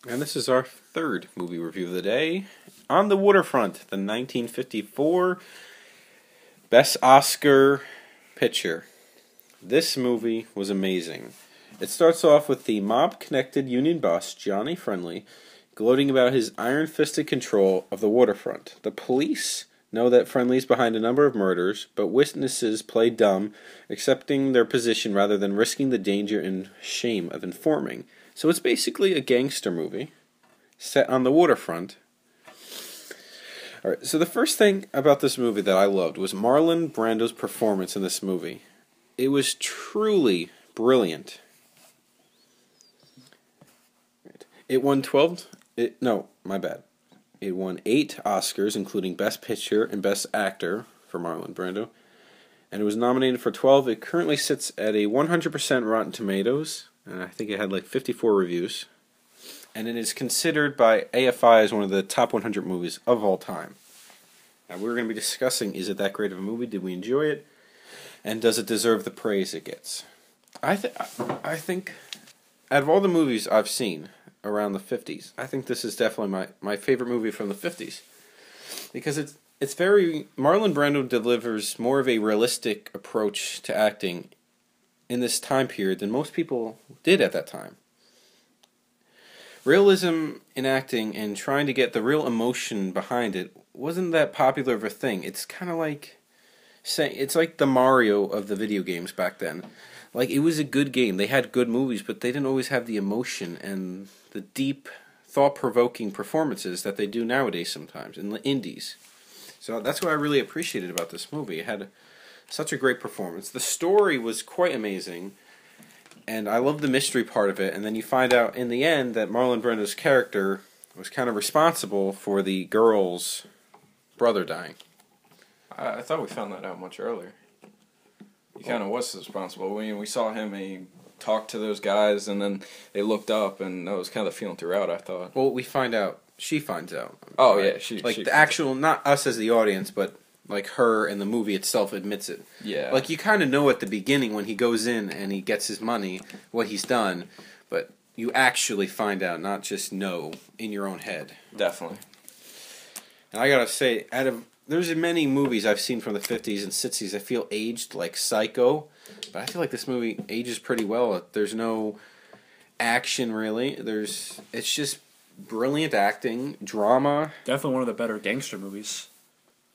And this is our third movie review of the day. On the Waterfront, the 1954 Best Oscar picture. This movie was amazing. It starts off with the mob-connected Union boss, Johnny Friendly, gloating about his iron-fisted control of the waterfront. The police know that Friendly is behind a number of murders, but witnesses play dumb, accepting their position rather than risking the danger and shame of informing. So it's basically a gangster movie set on the waterfront. Alright, so the first thing about this movie that I loved was Marlon Brando's performance in this movie. It was truly brilliant. It won It won 8 Oscars, including Best Picture and Best Actor for Marlon Brando. And it was nominated for 12. It currently sits at a 100% Rotten Tomatoes. And I think it had like 54 reviews. And it is considered by AFI as one of the top 100 movies of all time. Now we're going to be discussing, is it that great of a movie? Did we enjoy it? And does it deserve the praise it gets? I think out of all the movies I've seen around the 50s, I think this is definitely my favorite movie from the 50s. Because it's very... Marlon Brando delivers more of a realistic approach to acting in this time period than most people did at that time. Realism in acting and trying to get the real emotion behind it wasn't that popular of a thing. It's kind of like it's like the Mario of the video games back then. Like, it was a good game. They had good movies, but they didn't always have the emotion and the deep, thought-provoking performances that they do nowadays sometimes in the indies. So that's what I really appreciated about this movie. It had such a great performance. The story was quite amazing, and I love the mystery part of it. And then you find out in the end that Marlon Brando's character was kind of responsible for the girl's brother dying. I thought we found that out much earlier. He kind of was responsible. We saw him, he talked to those guys, and then they looked up, and that was kind of the feeling throughout, I thought. Well, we find out. She finds out. Oh, right? yeah. She the actual, not us as the audience, but like her and the movie itself admits it. Yeah. Like, you kind of know at the beginning when he goes in and he gets his money, what he's done, but you actually find out, not just know in your own head. Definitely. And I gotta say, there's many movies I've seen from the 50s and 60s I feel aged like Psycho, but I feel like this movie ages pretty well. There's no action, really. It's just brilliant acting, drama. Definitely one of the better gangster movies.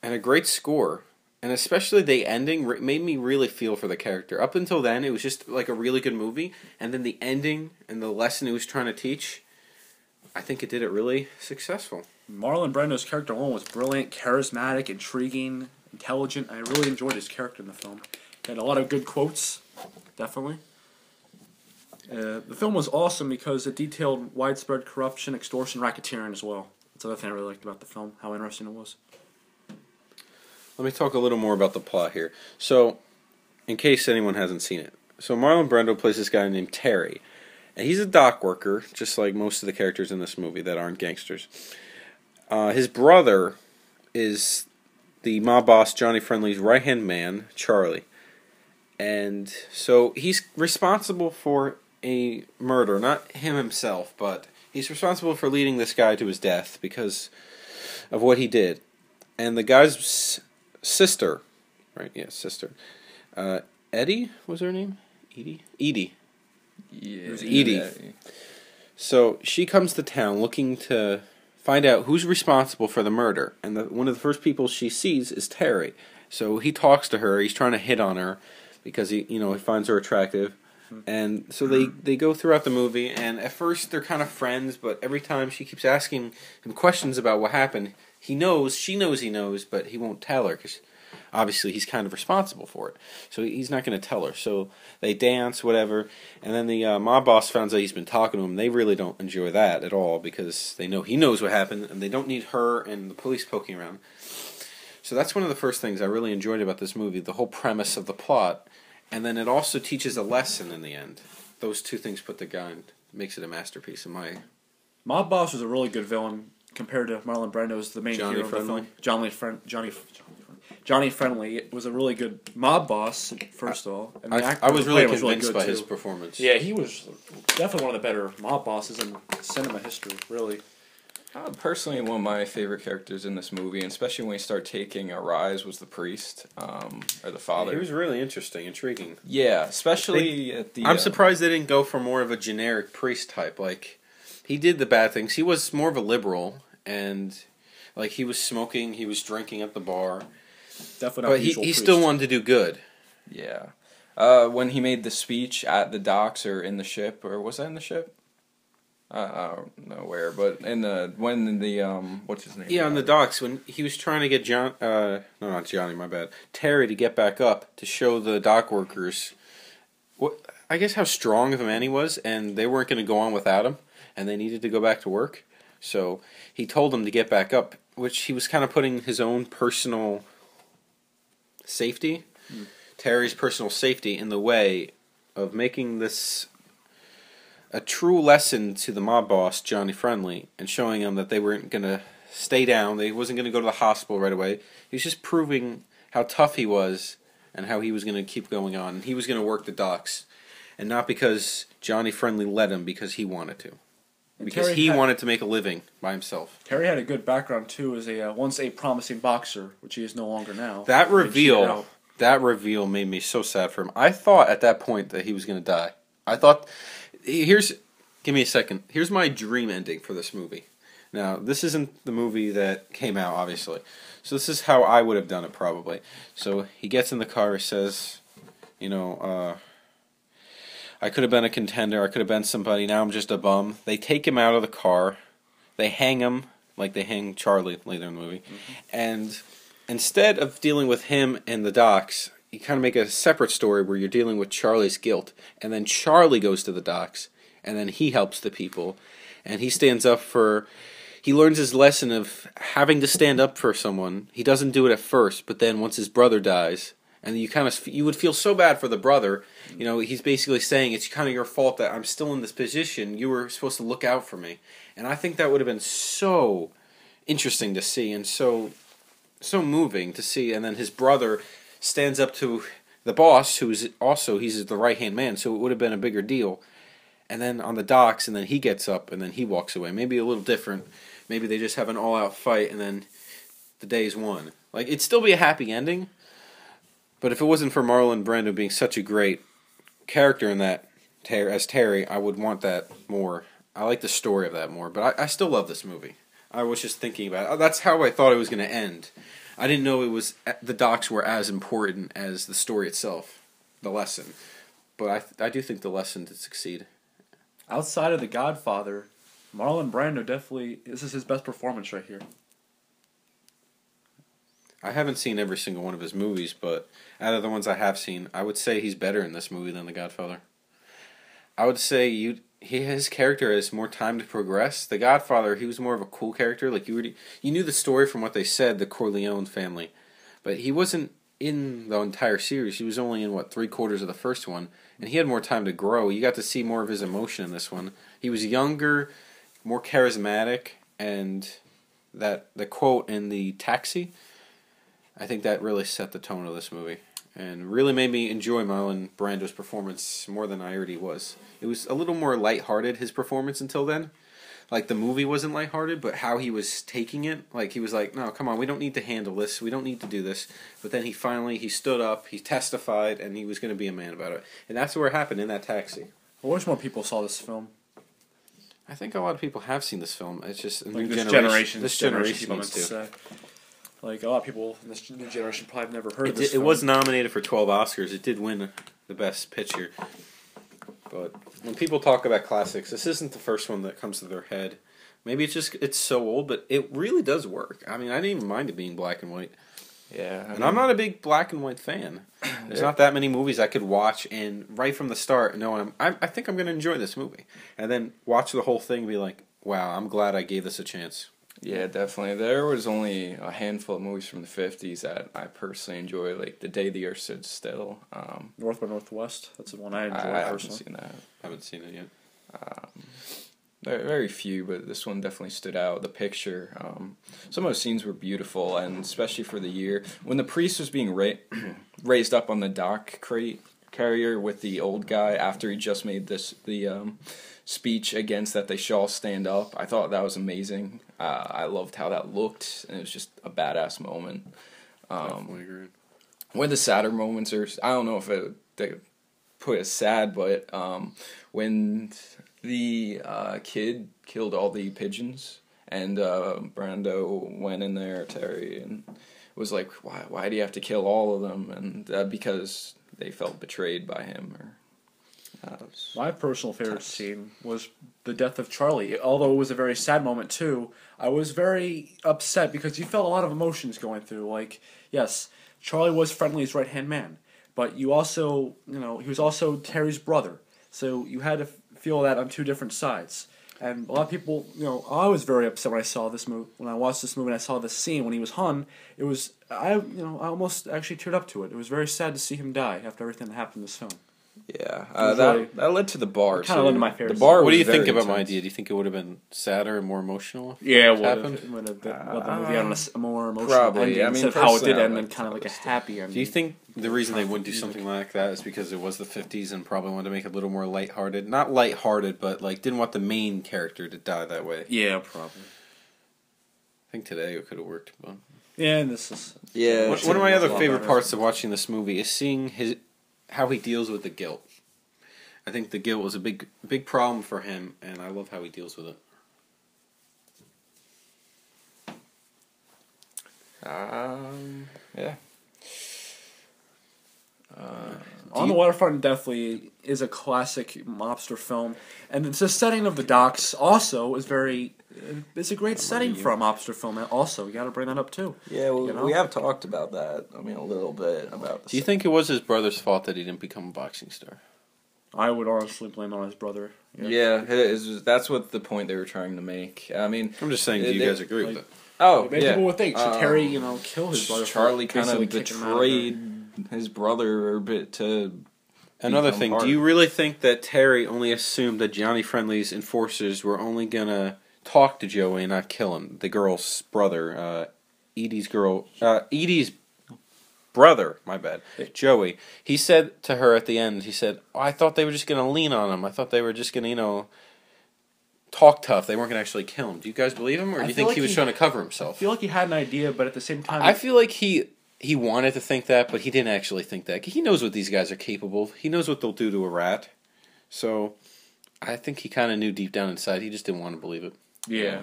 And a great score. And especially the ending made me really feel for the character. Up until then, it was just like a really good movie. And then the ending and the lesson it was trying to teach, I think it did it really successful. Marlon Brando's character alone was brilliant, charismatic, intriguing, intelligent. I really enjoyed his character in the film. He had a lot of good quotes, definitely. The film was awesome because it detailed widespread corruption, extortion, racketeering as well. That's the other thing I really liked about the film, how interesting it was. Let me talk a little more about the plot here. So, in case anyone hasn't seen it. So Marlon Brando plays this guy named Terry. And he's a dock worker, just like most of the characters in this movie that aren't gangsters. His brother is the mob boss Johnny Friendly's right-hand man, Charlie. And so he's responsible for a murder, not him himself, but he's responsible for leading this guy to his death because of what he did. And the guy's sister, right? Yeah, sister. Eddie was her name? Edie? Edie. Yeah, it was Edie. So she comes to town looking to find out who's responsible for the murder. And one of the first people she sees is Terry. So he talks to her. He's trying to hit on her because he finds her attractive. And so they go throughout the movie, and at first they're kind of friends, but every time she keeps asking him questions about what happened, she knows he knows, but he won't tell her because obviously he's kind of responsible for it. So he's not going to tell her. So they dance, whatever, and then the mob boss finds out he's been talking to him. They really don't enjoy that at all because they know he knows what happened, and they don't need her and the police poking around. So that's one of the first things I really enjoyed about this movie, the whole premise of the plot. And then it also teaches a lesson in the end. Those two things put together makes it a masterpiece in my... Mob Boss was a really good villain compared to Marlon Brando as the main hero of the film. Johnny Friendly was a really good mob boss, first of all. And the actor I was who really played him convinced by good, his too. performance. Yeah, he was definitely one of the better mob bosses in cinema history, really. Personally, one of my favorite characters in this movie, and especially when he started taking a rise, was the priest, or the father. He was really interesting, intriguing. Yeah, especially at the... I'm surprised they didn't go for more of a generic priest type. Like, he did the bad things. He was more of a liberal, and like he was smoking, he was drinking at the bar. Definitely not But the usual he priest. still wanted to do good. Yeah. When he made the speech at the docks or in the ship, or was that in the ship? I don't know where, but what's his name? Yeah, on the docks, when he was trying to get no, not Johnny, my bad, Terry to get back up to show the dock workers I guess how strong of a man he was, and they weren't going to go on without him, and they needed to go back to work. So he told them to get back up, which he was kind of putting his own personal safety, Terry's personal safety, in the way of making this a true lesson to the mob boss, Johnny Friendly, and showing him that they weren't going to stay down, they wasn't going to go to the hospital right away. He was just proving how tough he was and how he was going to keep going on. And he was going to work the docks. And not because Johnny Friendly let him, because he wanted to. Because he wanted to make a living by himself. Terry had a good background, too, as once a promising boxer, which he is no longer now. That reveal made me so sad for him. I thought at that point that he was going to die. I thought... Give me a second. Here's my dream ending for this movie. Now, this isn't the movie that came out, obviously. So this is how I would have done it, probably. So he gets in the car, he says, I could have been a contender, I could have been somebody, now I'm just a bum. They take him out of the car, they hang him, like they hang Charlie later in the movie. Mm-hmm. And instead of dealing with him in the docks, you kind of make a separate story where you're dealing with Charlie's guilt, and then Charlie goes to the docks, and then he helps the people, and he stands up for... He learns his lesson of having to stand up for someone. He doesn't do it at first, but then once his brother dies, and you would feel so bad for the brother. He's basically saying, it's kind of your fault that I'm still in this position. You were supposed to look out for me. And I think that would have been so interesting to see, and so moving to see. And then his brother stands up to the boss, who's also, he's the right-hand man, so it would have been a bigger deal. And then on the docks, and then he gets up, and then he walks away. Maybe a little different. Maybe they just have an all-out fight, and then the day's won. Like, it'd still be a happy ending, but if it wasn't for Marlon Brando being such a great character in that, as Terry, I would want that more. I like the story of that more, but I still love this movie. I was just thinking about it. That's how I thought it was going to end. I didn't know the docks were as important as the story itself, the lesson. But I do think the lesson did succeed. Outside of The Godfather, Marlon Brando definitely, this is his best performance right here. I haven't seen every single one of his movies, but out of the ones I have seen, I would say he's better in this movie than The Godfather. I would say his character has more time to progress. The Godfather, he was more of a cool character. Like you knew the story from what they said, the Corleone family, but he wasn't in the entire series. He was only in 3/4 of the first one, and he had more time to grow. You got to see more of his emotion in this one. He was younger, more charismatic, and the quote in the taxi, I think that really set the tone of this movie and really made me enjoy Marlon Brando's performance more than I already was. It was a little more lighthearted, his performance until then. Like, the movie wasn't lighthearted, but how he was taking it, like, he was like, no, come on, we don't need to handle this, we don't need to do this. But then he stood up, he testified, and he was going to be a man about it. And that's where it happened, in that taxi. I wish more people saw this film. I think a lot of people have seen this film. It's just a new generation. This generation needs to. Like, a lot of people in this new generation probably have never heard of this It film. was nominated for 12 Oscars. It did win the Best Picture. But when people talk about classics, this isn't the first one that comes to their head. Maybe it's so old, but it really does work. I mean, I didn't even mind it being black and white. Yeah. I'm not a big black and white fan. There's not that many movies I could watch and right from the start know I think I'm going to enjoy this movie. And then watch the whole thing and be like, wow, I'm glad I gave this a chance. Yeah, definitely. There was only a handful of movies from the 50s that I personally enjoy, like The Day the Earth Stood Still. North by Northwest. That's the one I enjoy personally. I haven't seen that. I haven't seen it yet. Very few, but this one definitely stood out. The picture, some of those scenes were beautiful, and especially for the year when the priest was being raised up on the dock crate carrier with the old guy after he just made the speech against that they should all stand up. I thought that was amazing. I loved how that looked, and it was just a badass moment. Definitely agree. One of the sadder moments, or I don't know if they put it sad, but when the kid killed all the pigeons, and Brando went in there, Terry, and was like, why do you have to kill all of them? And because they felt betrayed by him. My personal favorite scene was the death of Charlie. Although it was a very sad moment too, I was very upset because you felt a lot of emotions going through. Like, yes, Charlie was Friendly's right-hand man, but you also, he was also Terry's brother. So you had to feel that on two different sides. And a lot of people, I was very upset when I saw this movie. When I watched this movie and I saw this scene when he was hung, it was I almost actually teared up to it. It was very sad to see him die after everything that happened in this film. Yeah, that led to the bar. Kind of led to my favorite. The bar. What do you think about my idea? Do you think it would have been sadder and more emotional? Yeah, it would have led the movie on a more emotional probably. ending instead of how it did end, and kind of like a happy ending. Do you think the reason they wouldn't do something like that is because it was the 50s and probably wanted to make it a little more lighthearted? Not lighthearted, but like didn't want the main character to die that way. Yeah, probably. I think today it could have worked. But yeah, and this is one of my other favorite parts of watching this movie is seeing how he deals with the guilt. I think the guilt was a big problem for him, and I love how he deals with it. Yeah. On the Waterfront definitely is a classic mobster film, and the setting of the docks also is it's a great setting for a mobster film. Also, you got to bring that up too. Yeah, we have talked about that. I mean, a little bit about. Do you think it was his brother's fault that he didn't become a boxing star? I would honestly blame it on his brother. Yeah, that's what the point they were trying to make. I mean, I'm just saying, do you guys agree with it? Oh, maybe yeah. people would think, should Terry, kill his brother? Charlie kind of betrayed his brother a bit to. Another thing, do you really think that Terry only assumed that Johnny Friendly's enforcers were only gonna talk to Joey and not kill him? The girl's brother, Edie's brother, my bad, Joey. He said to her at the end, he said, I thought they were just going to lean on him. I thought they were just going to, talk tough. They weren't going to actually kill him. Do you guys believe him, or do you think he was trying to cover himself? I feel like he had an idea, but at the same time... I feel like he wanted to think that, but he didn't actually think that. He knows what these guys are capable of. He knows what they'll do to a rat. So, I think he kind of knew deep down inside. He just didn't want to believe it. Yeah.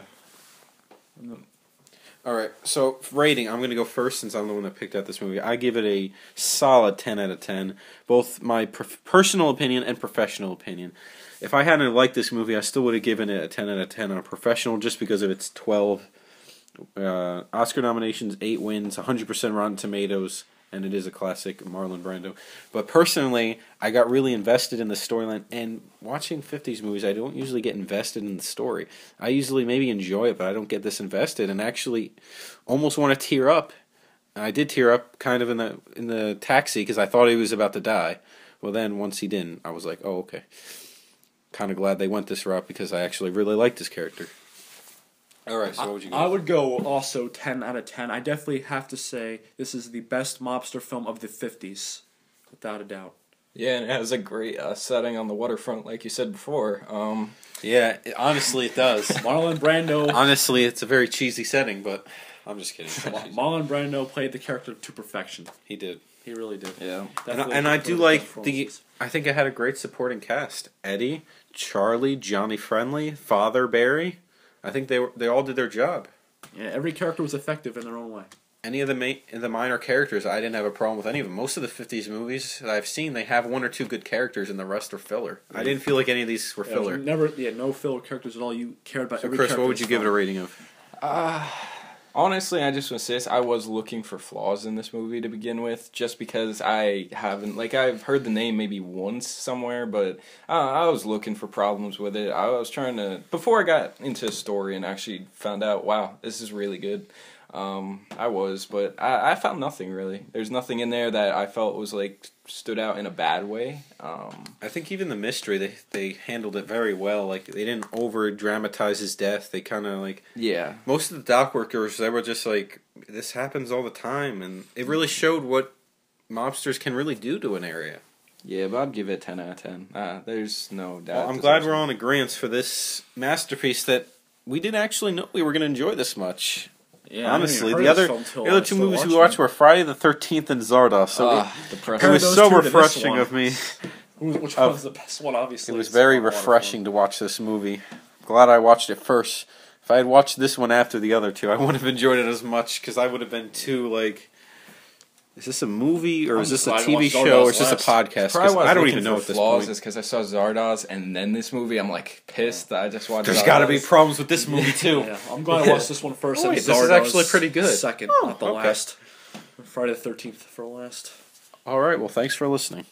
Alright, so rating, I'm going to go first since I'm the one that picked out this movie. I give it a solid 10 out of 10, both my personal opinion and professional opinion. If I hadn't liked this movie, I still would have given it a 10 out of 10 on a professional just because of its 12 Oscar nominations, 8 wins, 100% Rotten Tomatoes, and it is a classic, Marlon Brando. But personally, I got really invested in the storyline, and watching 50s movies, I don't usually get invested in the story. I usually maybe enjoy it, but I don't get this invested, and actually almost want to tear up. And I did tear up kind of in the taxi, because I thought he was about to die. Well then, once he didn't, I was like, oh, okay. Kind of glad they went this route, because I actually really liked this character. Alright, so what would you go? I would go also 10 out of 10. I definitely have to say this is the best mobster film of the 50s, without a doubt. Yeah, and it has a great setting on the waterfront, like you said before. Yeah, honestly it does. Marlon Brando... Honestly, it's a very cheesy setting, but I'm just kidding. Marlon Brando played the character to perfection. He did. He really did. Yeah. And I do like I think it had a great supporting cast. Eddie, Charlie, Johnny Friendly, Father Barry. I think they all did their job. Yeah, every character was effective in their own way. Any of the minor characters, I didn't have a problem with any of them. Most of the 50s movies that I've seen, they have one or two good characters and the rest are filler. I didn't feel like any of these were filler. No filler characters at all. You cared about every Chris, character. what would you give it a rating of? Honestly, I just want to say this. I was looking for flaws in this movie to begin with, just because I haven't... I've heard the name maybe once somewhere, but I was looking for problems with it. I was trying to... Before I got into the story and actually found out, wow, this is really good. I was, but I found nothing really. There's nothing in there that I felt was like stood out in a bad way. I think even the mystery, they handled it very well. Like, they didn't over dramatize his death. They kind of like, Yeah. most of the dock workers, they were just like, this happens all the time, and it really showed what mobsters can really do to an area. Yeah, but I'd give it 10 out of 10. There's no doubt. Well, I'm glad we're on agreement for this masterpiece that we didn't actually know we were going to enjoy this much. Yeah, honestly, the other two movies we watched watched were Friday the 13th and Zardoz. So depressing. it was those so two to this refreshing one. of me. Which one's the best one? Obviously, It was it's very Waterfront. refreshing to watch this movie. Glad I watched it first. If I had watched this one after the other two, I wouldn't have enjoyed it as much because I would have been too like, is this a movie or is this a glad I TV watched show or Zardoz is this a last. podcast? Probably 'Cause why I don't looking even know for at this flaws point. is because I saw Zardoz and then this movie. I'm like pissed that I just watched. There's Zardoz. got to be problems with this movie too. Yeah, I'm glad I watched this one first. Oh, and wait, this is Zardoz actually pretty good. Second, Oh, not the okay. last. Friday the 13th for last. All right. Well, thanks for listening.